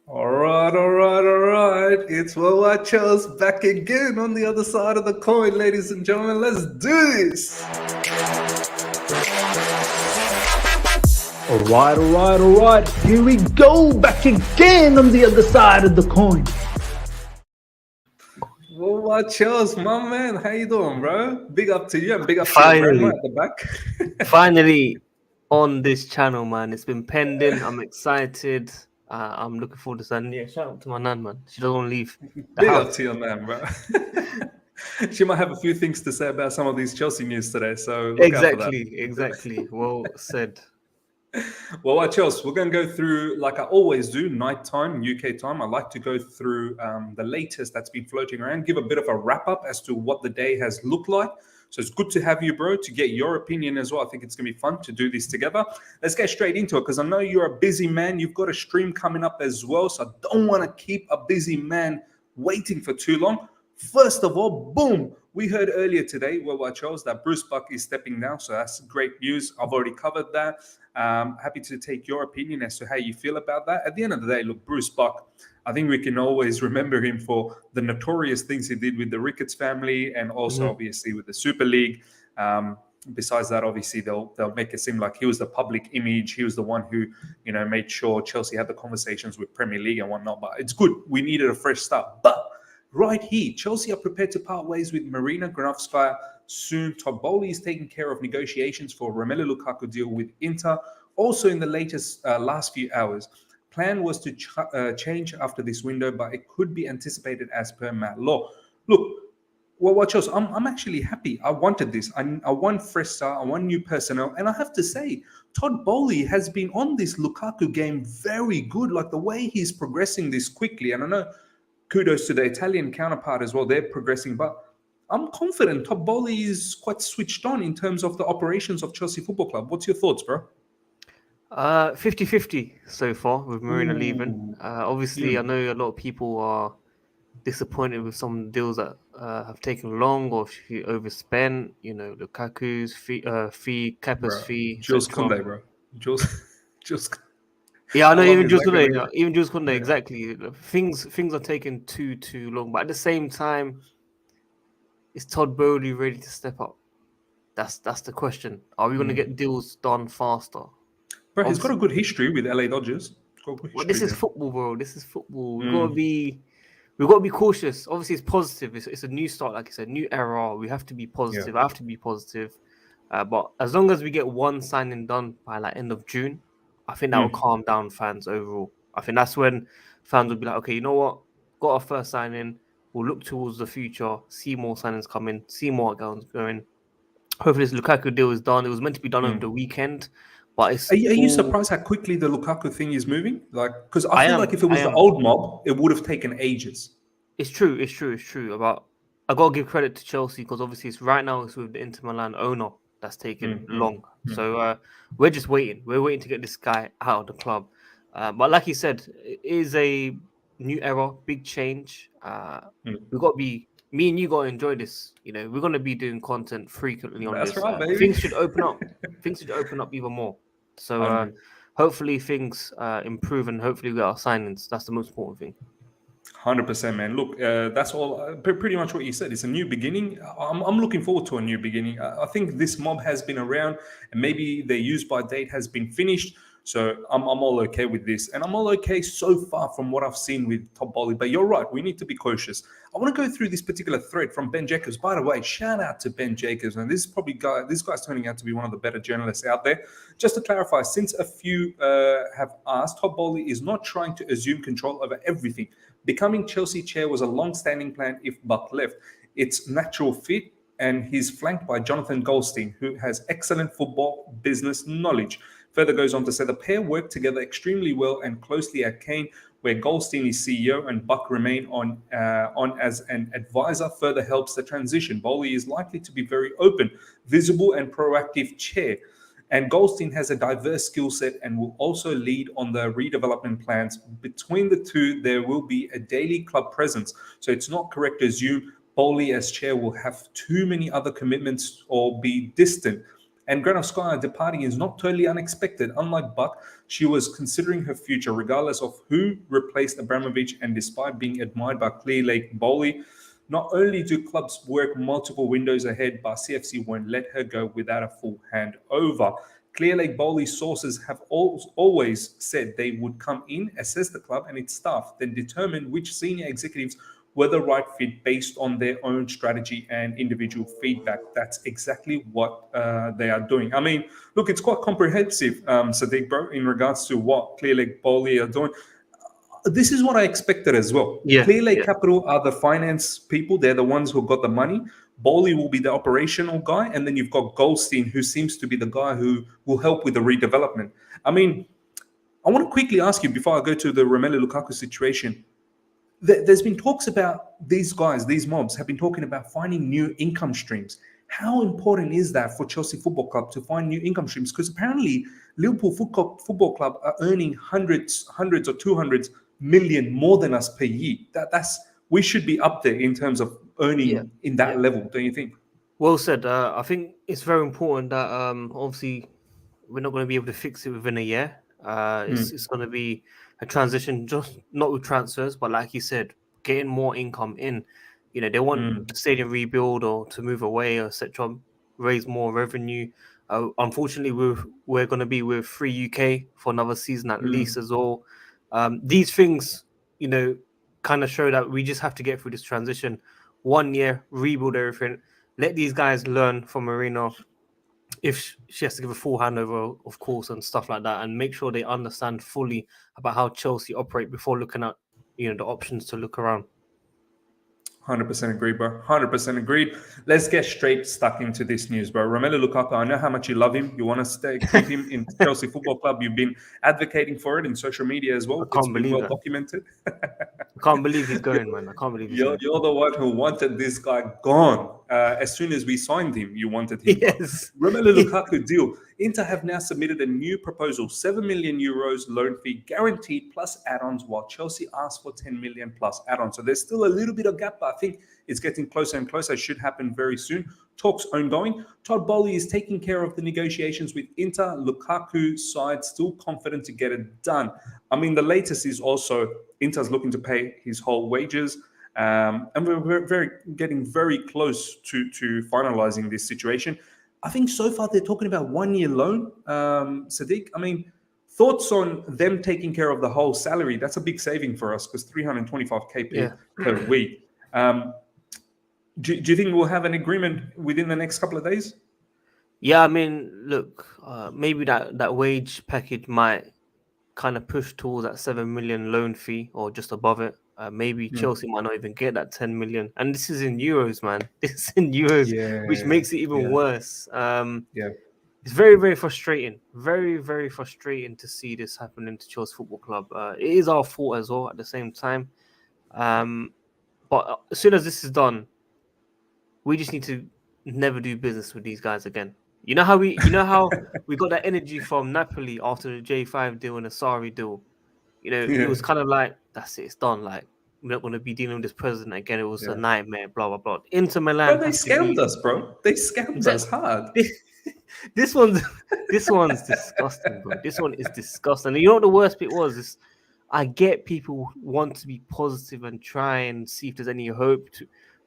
All right, all right, all right. It's what I chose back again on the other side of the coin, ladies and gentlemen. Let's do this. All right. Here we go, back again on the other side of the coin. What I chose, my man. How you doing, bro? Big up to you and big up to your grandma Finally, at the back. finally on this channel, man. It's been pending. I'm excited. I'm looking forward to Sunday. Yeah, shout out to my nan, man. She doesn't want to leave the Big up house. to your man, bro. She might have a few things to say about some of these Chelsea news today, so look out for that. Exactly. Well said. Well, what else? We're going to go through, like I always do, nighttime, UK time. I like to go through the latest that's been floating around, give a bit of a wrap up as to what the day has looked like. So it's good to have you, bro, to get your opinion as well. I think it's going to be fun to do this together. Let's get straight into it because I know you're a busy man. You've got a stream coming up as well. So I don't want to keep a busy man waiting for too long. First of all, boom, we heard earlier today, well, I chose that Bruce Buck is stepping down. So that's great news. I've already covered that. Happy to take your opinion as to how you feel about that. At the end of the day, look, Bruce Buck, I think we can always remember him for the notorious things he did with the Ricketts family and also obviously with the Super League. Besides that, obviously they'll make it seem like he was the public image. He was the one who, made sure Chelsea had the conversations with Premier League and whatnot. But it's good. We needed a fresh start. But right here, Chelsea are prepared to part ways with Marina Granovskaia soon. Todd Boehly is taking care of negotiations for Romelu Lukaku deal with Inter. Also, in the last few hours, plan was to change after this window, but it could be anticipated as per Matt Law. Look, well, what else? I'm actually happy. I wanted this. I want fresh start. I want new personnel. And I have to say, Todd Boehly has been on this Lukaku game very good. Like the way he's progressing this quickly. And I know kudos to the Italian counterpart as well. They're progressing. But I'm confident Todd Boehly is quite switched on in terms of the operations of Chelsea Football Club. What's your thoughts, bro? 50-50 so far with Marina leaving. Obviously, I know a lot of people are disappointed with some deals that have taken long or if you overspent. Lukaku's fee, Kepa's Bro, fee, Jules etc. Koundé, bro. Jules, Jules. Yeah, I How know. long Even is Jules that going to Koundé, go? even Jules Koundé, Yeah. exactly. Things are taking too long. But at the same time, is Todd Boehly ready to step up? That's the question. Are we going to get deals done faster? Bro, he's got a Obviously, good history with LA Dodgers. He's got a good well, history this is there. football, bro. This is football. We've got to be cautious. Obviously, it's positive. It's a new start, like I said, new era. We have to be positive. Yeah. I have to be positive. But as long as we get one signing done by like end of June, I think that will calm down fans overall. I think that's when fans will be like, okay, you know what? Got our first signing. We'll look towards the future, see more signings coming, see more accounts going. Hopefully, this Lukaku deal is done. It was meant to be done over the weekend, but it's Are you all. surprised how quickly the Lukaku thing is moving? Like, because I I feel am. like if it I was the am. old mob, it would have taken ages. It's true. It's true. But I gotta give credit to Chelsea because obviously it's right now it's with the Inter Milan owner that's taken long. So we're just waiting. We're waiting to get this guy out of the club. But like you said, it is a new era, big change. We've got to be. Me and you got to enjoy this. We're gonna be doing content frequently on That's this. right, baby. Things should open up. Things should open up even more. So 100. hopefully things improve and hopefully we get our signings. That's the most important thing. 100%, man. Look, that's all. Pretty much what you said. It's a new beginning. I'm looking forward to a new beginning. I think this mob has been around, and maybe their use-by date has been finished. So I'm all okay with this, and I'm all okay so far from what I've seen with Top Bolly. But you're right, we need to be cautious. I want to go through this particular thread from Ben Jacobs. By the way, shout out to Ben Jacobs, and this guy's turning out to be one of the better journalists out there. Just to clarify, since a few have asked, Top Bolly is not trying to assume control over everything. Becoming Chelsea chair was a long-standing plan if Buck left. It's natural fit, and he's flanked by Jonathan Goldstein, who has excellent football business knowledge. Further goes on to say the pair work together extremely well and closely at Kane, where Goldstein is CEO and Buck remain on as an advisor. Further helps the transition. Bowley is likely to be very open, visible, and proactive chair. And Goldstein has a diverse skill set and will also lead on the redevelopment plans. Between the two, there will be a daily club presence. So it's not correct to assume Bowley as chair will have too many other commitments or be distant. And Granovskaia departing is not totally unexpected. Unlike Buck, she was considering her future regardless of who replaced Abramovich, and despite being admired by Clear Lake Boehly, not only do clubs work multiple windows ahead, but CFC won't let her go without a full handover. Clear Lake Boehly sources have always said they would come in, assess the club and its staff, then determine which senior executives were the right fit based on their own strategy and individual feedback. That's exactly what they are doing. I mean, look, it's quite comprehensive, Sadiq, bro, in regards to what Clear Lake Boehly are doing. This is what I expected as well. Clear Lake Capital are the finance people. They're the ones who got the money. Boehly will be the operational guy. And then you've got Goldstein, who seems to be the guy who will help with the redevelopment. I mean, I want to quickly ask you, before I go to the Romelu Lukaku situation, there's been talks about these guys, these mobs have been talking about finding new income streams. How important is that for Chelsea Football Club to find new income streams? Because apparently Liverpool Football Club are earning hundreds or 200 million more than us per year. That's we should be up there in terms of earning in that level, don't you think? Well said. I think it's very important that obviously we're not going to be able to fix it within a year. It's going to be a transition, just not with transfers, but like you said, getting more income in. You know, they want the stadium rebuild or to move away, or etc., raise more revenue. Unfortunately, we're going to be with Free UK for another season at least as well. These things, you know, kind of show that we just have to get through this transition. 1 year, rebuild everything. Let these guys learn from Marina. If she has to give a full handover, of course, and stuff like that, and make sure they understand fully about how Chelsea operate before looking at, you know, the options to look around. 100% agreed, bro. 100% agreed. Let's get straight stuck into this news, bro. Romelu Lukaku, I know how much you love him. You want to keep him in Chelsea Football Club. You've been advocating for it in social media as well. It's been well documented. I can't believe he's going, man. I can't believe he's going. You're the one who wanted this guy gone. As soon as we signed him, you wanted him gone. Romelu Lukaku deal. Inter have now submitted a new proposal, 7 million euros loan fee guaranteed plus add-ons, while Chelsea asked for 10 million plus add-ons. So there's still a little bit of gap, but I think it's getting closer and closer. It should happen very soon. Talks ongoing. Todd Boehly is taking care of the negotiations with Inter. Lukaku side still confident to get it done. I mean, the latest is also Inter's looking to pay his whole wages. And we're getting very close to finalizing this situation. I think so far they're talking about 1 year loan. Sadiq, I mean, thoughts on them taking care of the whole salary? That's a big saving for us because 325k per week. Do you think we'll have an agreement within the next couple of days? Yeah, I mean, look, maybe that wage package might kind of push towards that 7 million loan fee or just above it. Maybe Chelsea might not even get that 10 million. And this is in euros, man. This is in euros, which makes it even worse. It's very, very frustrating. Very, very frustrating to see this happen to Chelsea Football Club. It is our fault as well at the same time. But as soon as this is done, we just need to never do business with these guys again. You know how we got that energy from Napoli after the J5 deal and the Sarri deal. You know, it was kind of like, that's it, it's done. Like, we're not going to be dealing with this president again. It was a nightmare, blah, blah, blah. Inter Milan. Bro, they scammed us, bro. They scammed us hard. This one's disgusting, bro. This one is disgusting. And you know what the worst bit was? I get people want to be positive and try and see if there's any hope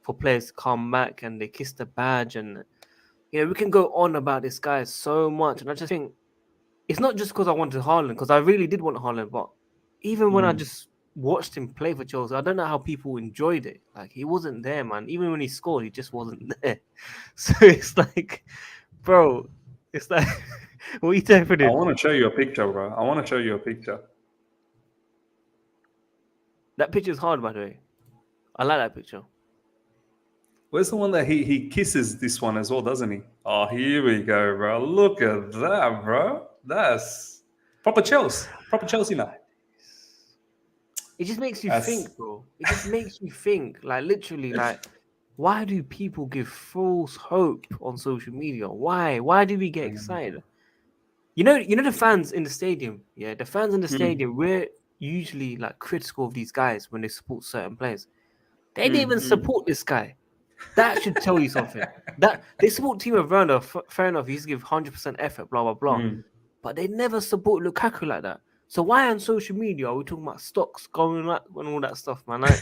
for players to come back and they kiss the badge. And, you know, we can go on about this guy so much. And I just think it's not just because I wanted Haaland, because I really did want Haaland, but even when I just watched him play for Chelsea, I don't know how people enjoyed it. Like, he wasn't there, man. Even when he scored, he just wasn't there. So it's like, bro, it's like, what are you taking? I want to show you a picture, bro. I want to show you a picture. That picture's hard, by the way. I like that picture. Where's the one that he kisses this one as well, doesn't he? Oh, here we go, bro. Look at that, bro. That's proper Chelsea now. It just makes you think, bro. It just makes you think, like, literally, like, why do people give false hope on social media? Why? Why do we get excited? You know the fans in the stadium. Yeah, the fans in the stadium. We're usually like critical of these guys when they support certain players. They didn't even support this guy. That should tell you something. That they support Timo Werner, fair enough. He's give 100% effort, blah blah blah. But they never support Lukaku like that. So why on social media are we talking about stocks going up and all that stuff, man? Like,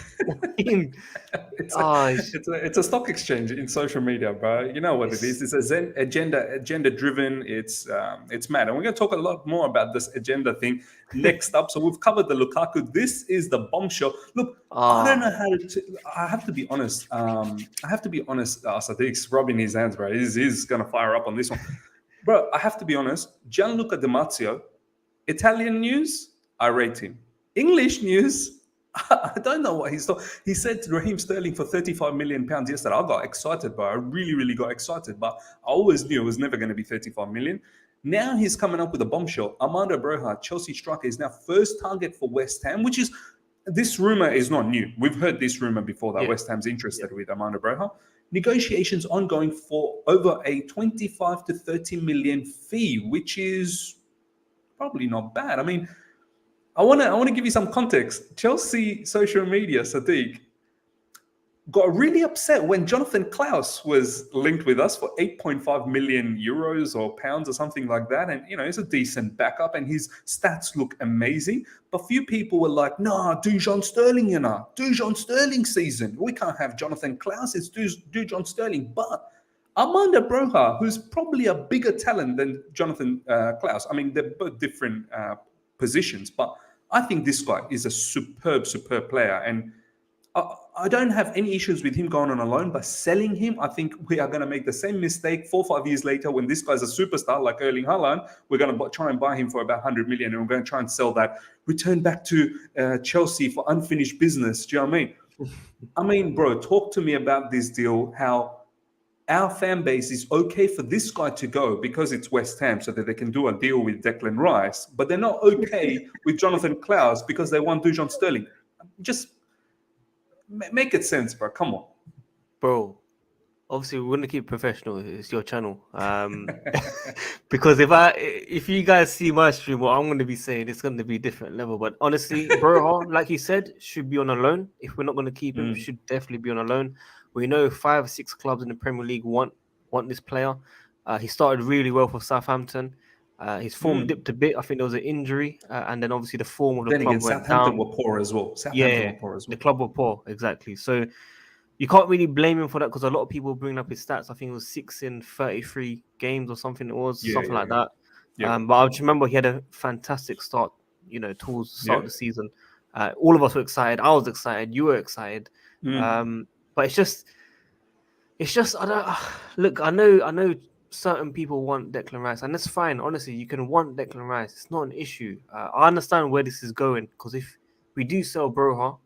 it's a stock exchange in social media, bro. You know what it is? It's agenda driven. It's mad, and we're going to talk a lot more about this agenda thing next up. So we've covered the Lukaku. This is the bombshell. Look, I don't know how to. I have to be honest. Sadiq's rubbing his hands, bro. He's going to fire up on this one, bro. I have to be honest. Gianluca Di Marzio. Italian news, I rate him. English news, I don't know what he's talking. He said to Raheem Sterling for £35 million yesterday. I got excited, bro. I really, really got excited. But I always knew it was never going to be 35 million. Now he's coming up with a bombshell. Armando Broja, Chelsea striker, is now first target for West Ham, which is, this rumor is not new. We've heard this rumor before that West Ham's interested with Armando Broja. Negotiations ongoing for over a 25 to 30 million fee, which is probably not bad. I mean, I want to give you some context. Chelsea social media, Sadiq, got really upset when Jonathan Klaus was linked with us for 8.5 million euros or pounds or something like that. And, you know, he's a decent backup and his stats look amazing. But few people were like, nah, do John Sterling, you know, do John Sterling season. We can't have Jonathan Klaus, it's do John Sterling. But Armando Broja, who's probably a bigger talent than Jonathan Klaus. I mean, they're both different positions, but I think this guy is a superb player. And I don't have any issues with him going on a loan, but selling him, I think we are going to make the same mistake 4 or 5 years later when this guy's a superstar like Erling Haaland. We're going to try and buy him for about 100 million and we're going to try and sell that, return back to Chelsea for unfinished business. Do you know what I mean? I mean, bro, talk to me about this deal, how our fan base is okay for this guy to go because it's West Ham so that they can do a deal with Declan Rice, but they're not okay with Jonathan Klaus because they want Dujon Sterling. Just make it sense, bro. Come on. Bro, obviously we're going to keep it professional. It's your channel. Because if you guys see my stream, what I'm going to be saying, it's going to be a different level. But honestly, bro, like you said, should be on a loan. If we're not going to keep him, should definitely be on a loan. We know 5 or 6 clubs in the Premier League want this player. He started really well for Southampton. His form dipped a bit. I think there was an injury, and then obviously the form of the club went down. Were poor as well. The club were poor, exactly. So you can't really blame him for that because a lot of people bring up his stats. I think it was 6 in 33 games or something. It was something like that. Yeah. But I just remember he had a fantastic start. You know, towards the start of the season. All of us were excited. I was excited. You were excited. But it's just I don't look. I know certain people want Declan Rice, and that's fine. Honestly, you can want Declan Rice. It's not an issue. I understand where this is going because if we do sell Broja,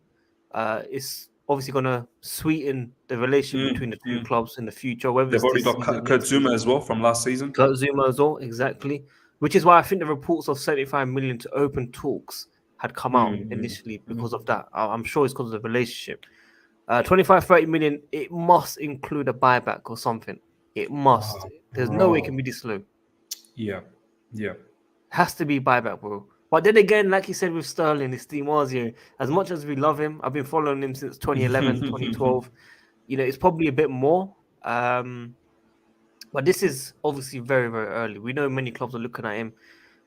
it's obviously going to sweeten the relationship between the two clubs in the future. Whether they've already got Kurt Zuma as well from last season. Kurt Zuma as well, exactly. Which is why I think the reports of 75 million to open talks had come out initially because of that. I'm sure it's because of the relationship. 25-30 million, it must include a buyback or something. It must. There's no way it can be this low. Yeah. Has to be buyback, bro. But then again, like you said with Sterling, it's Di Marzio. As much as we love him, I've been following him since 2011, 2012. You know, it's probably a bit more. But this is obviously very, very early. We know many clubs are looking at him.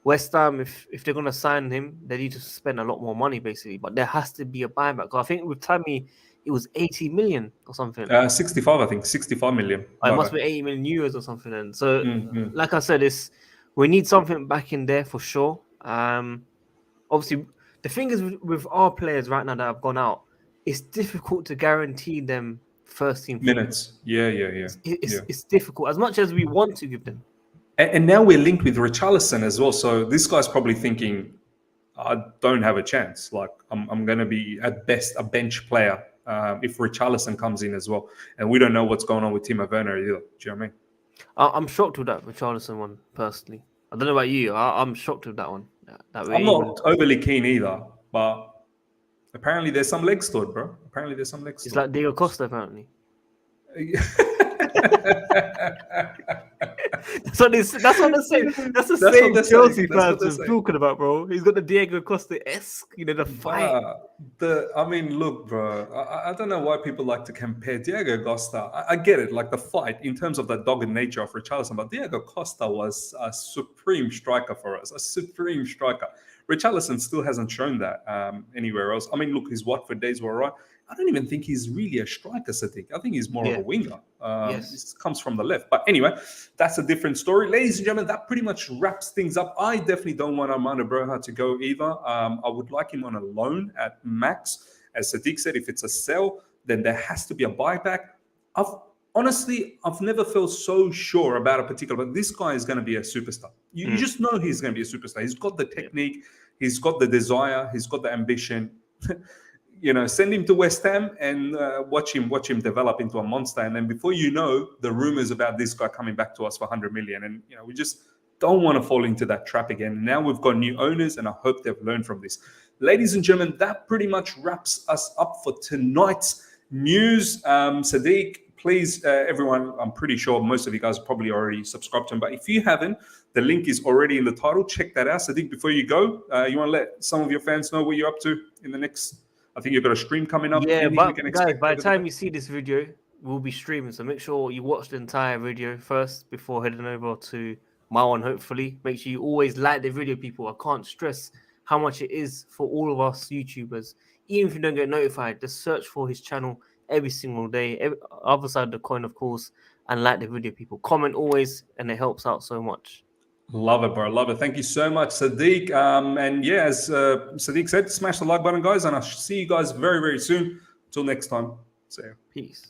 West Ham, if they're going to sign him, they need to spend a lot more money, basically. But there has to be a buyback. I think with Tammy, it was 80 million or something. 65, I think. 65 million. It must be 80 million euros or something then. So, like I said, we need something back in there for sure. Obviously, the thing is with our players right now that have gone out, it's difficult to guarantee them first team minutes. Yeah. It's difficult as much as we want to give them. And now we're linked with Richarlison as well. So this guy's probably thinking, I don't have a chance. Like I'm going to be at best a bench player if Richarlison comes in as well. And we don't know what's going on with Timo Werner either. Do you know what I mean? I'm shocked with that Richarlison one personally. I don't know about you. I'm shocked with that one. I'm not overly keen either, but apparently there's some legs to it, bro. It's like Diego Costa, apparently. That's what they're saying. That's the same Chelsea fans are talking about, bro. He's got the Diego Costa-esque, the fight. I mean, look, bro. I don't know why people like to compare Diego Costa. I get it, like the fight in terms of the dogged nature of Richarlison, but Diego Costa was a supreme striker for us, a supreme striker. Richarlison still hasn't shown that anywhere else. I mean, look, his Watford days were all right. I don't even think he's really a striker, Sadiq. I think he's more of a winger. This comes from the left. But anyway, that's a different story. Ladies and gentlemen, that pretty much wraps things up. I definitely don't want Armando Broja to go either. I would like him on a loan at max. As Sadiq said, if it's a sell, then there has to be a buyback. Honestly, I've never felt so sure about a particular, but this guy is going to be a superstar. You just know he's going to be a superstar. He's got the technique. He's got the desire. He's got the ambition. Send him to West Ham and watch him develop into a monster. And then before you know, the rumors about this guy coming back to us for 100 million. And, we just don't want to fall into that trap again. Now we've got new owners, and I hope they've learned from this. Ladies and gentlemen, that pretty much wraps us up for tonight's news. Sadiq, please, everyone, I'm pretty sure most of you guys probably already subscribed to him. But if you haven't, the link is already in the title. Check that out. Sadiq, before you go, you want to let some of your fans know what you're up to in the next... I think you've got a stream coming up. Yeah, but guys, by the time you see this video, we'll be streaming. So make sure you watch the entire video first before heading over to my one, hopefully. Make sure you always like the video, people. I can't stress how much it is for all of us YouTubers. Even if you don't get notified, just search for his channel every single day. Other side of the coin, of course, and like the video, people. Comment always, and it helps out so much. Love it, bro. Love it. Thank you so much, Sadiq. And yeah, as Sadiq said, smash the like button, guys. And I'll see you guys very, very soon. Till next time. See you. Peace.